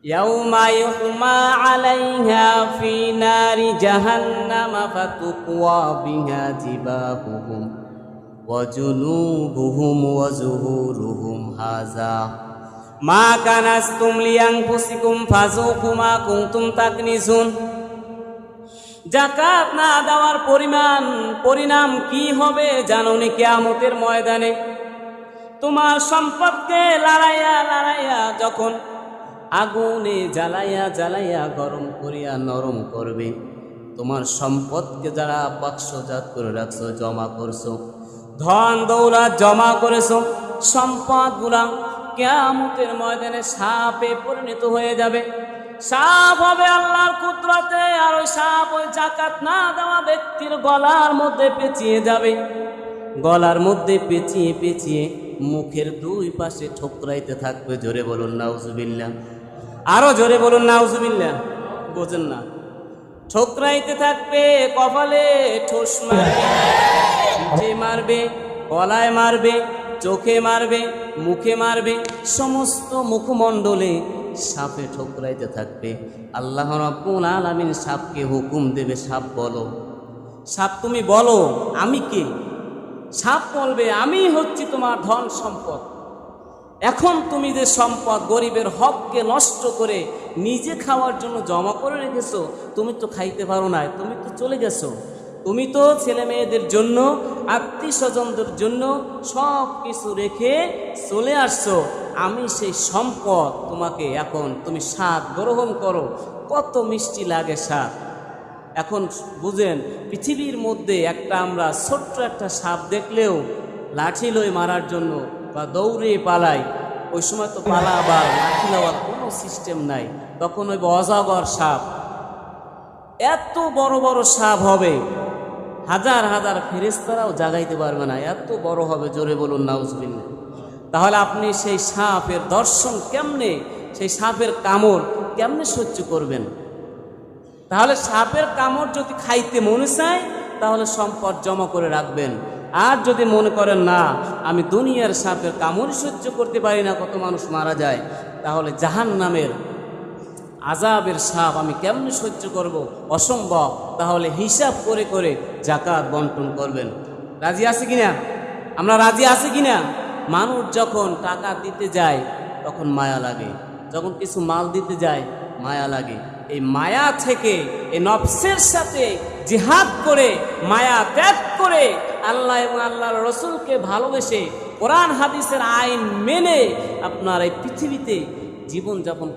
ইয়াউমা ইউহমা আলাইহা ফি নারি জাহান্নামা ফাতুকওয়া বিহা জিবাহুহুম ওয়া জুনুবুহুম ওয়া যুহুরুহুম হাযা মা কানাস্তুম লিআনফুসিকুম ফাযুকু মা কুনতুম তাকনিজুন। যাকাত না দেওয়ার পরিণাম কি হবে জানোনি কিয়ামতের ময়দানে? তোমার সম্পদকে লড়াইয়া যখন আগুনে জ্বালাইয়া গরম করিয়া নরম করবে, তোমার সম্পদকে যারা বাক্সজাত করে রাখছো, জমা করছো, ধন দৌলত জমা করেছো, সম্পদগুলা কিয়ামতের ময়দানে সাপে পরিণত হয়ে যাবে। সাপ হবে আল্লাহর কুদরতে, আর ওই সাপ ওই যাকাত না দেওয়া ব্যক্তির গলার মধ্যে পেঁচিয়ে যাবে। গলার মধ্যে পেঁচিয়ে মুখের দুই পাশে ঠোকরাইতে থাকবে। জোরে বলুন নাউজুবিল্লাহ, আরো জোরে বলুন নাউজুবিল্লাহ। বোঝেন না? ঠোকরাইতে থাকবে, কপালে ঠোস মারবে, পিঠে মারবে, গলায় মারবে, চোখে মারবে, মুখে মারবে, সমস্ত মুখমণ্ডলে সাপে ঠোকরাইতে থাকবে। আল্লাহ রাব্বুল আলামিন সাপকে হুকুম দেবে, সাপ বলো, সাপ তুমি বলো আমি কে? সাপ বলবে আমি হচ্ছি তোমার ধন সম্পদ। এখন তুমি যে সম্পদ গরিবের হককে নষ্ট করে নিজে খাওয়ার জন্য জমা করে রেখেছো, তুমি তো খাইতে পারো না, তুমি তো চলে গেছো, তুমি তো ছেলে মেয়েদের জন্য, আত্মীয় স্বজনদের জন্য সব কিছু রেখে চলে আসছো। আমি সেই সম্পদ তোমাকে, এখন তুমি স্বাদ গ্রহণ করো। কত মিষ্টি লাগে স্বাদ। এখন বুঝেন, পৃথিবীর মধ্যে আমরা ছোট্ট একটা সাপ দেখলেও লাঠি লই মারার জন্য বা দৌড়ে পালাই, ওই সময় তো পালাবার লাঠি নেওয়ার কোনো সিস্টেম নাই, তখন ওই অজগর সাপ, এত বড় বড় সাপ হবে, হাজার হাজার ফেরেশতারাও জাগাইতে পারবে না, এত বড় হবে। জোরে বলুন নাউজুবিল্লাহ। তাহলে আপনি সেই সাপের দর্শন কেমনে, সেই সাপের কামড় কেমনে সহ্য করবেন? তাহলে সাপের কামড় যদি খাইতে মনে চায়, তাহলে সম্পদ জমা করে রাখবেন। আর যদি মনে করেন না আমি দুনিয়ার সাপের কামড় সহ্য করতে পারি না, কত মানুষ মারা যায়, তাহলে জাহান্নামের আযাবের সাপ আমি কেমনে সহ্য করব? অসম্ভব। তাহলে হিসাব করে করে যাকাত বন্টন করবেন। রাজি আছে কিনা? আমরা রাজি আছি কিনা? মানুষ যখন টাকা দিতে যায় তখন মায়া লাগে, যখন কিছু মাল দিতে যায় মায়া লাগে। এই মায়া থেকে, এই নফসের সাথে জিহাদ করে, মায়া ত্যাগ করে, আল্লাহ এবং আল্লাহর রসুলকে ভালোবেসে, কোরআন হাদিসের আইন মেনে আপনার এই পৃথিবীতে জীবনযাপন